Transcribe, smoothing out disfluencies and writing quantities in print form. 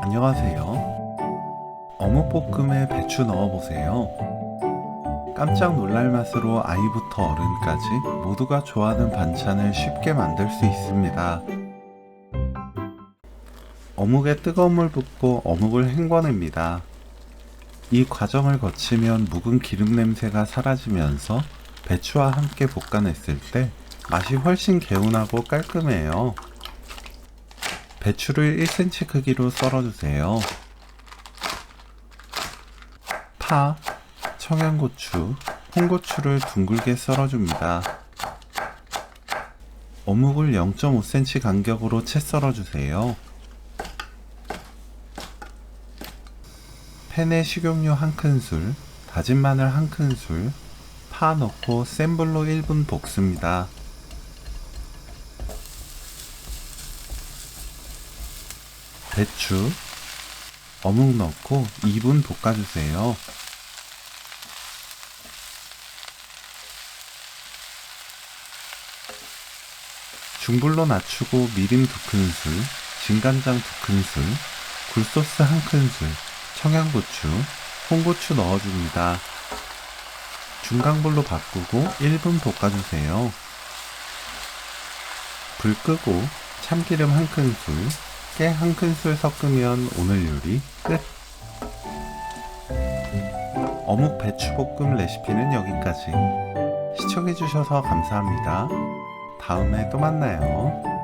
안녕하세요. 어묵볶음에 배추 넣어보세요. 깜짝 놀랄 맛으로 아이부터 어른까지 모두가 좋아하는 반찬을 쉽게 만들 수 있습니다. 어묵에 뜨거운 물 붓고 어묵을 헹궈냅니다. 이 과정을 거치면 묵은 기름 냄새가 사라지면서 배추와 함께 볶아냈을 때 맛이 훨씬 개운하고 깔끔해요. 배추를 1cm 크기로 썰어주세요. 파, 청양고추, 홍고추를 둥글게 썰어줍니다. 어묵을 0.5cm 간격으로 채 썰어주세요. 팬에 식용유 1큰술, 다진 마늘 1큰술, 파 넣고 센 불로 1분 볶습니다. 배추, 어묵 넣고 2분 볶아주세요. 중불로 낮추고 미림 2큰술, 진간장 2큰술, 굴소스 1큰술, 청양고추, 홍고추 넣어줍니다. 중강불로 바꾸고 1분 볶아주세요. 불 끄고 참기름 1큰술, 깨 1큰술 섞으면 오늘 요리 끝! 어묵 배추볶음 레시피는 여기까지. 시청해주셔서 감사합니다. 다음에 또 만나요.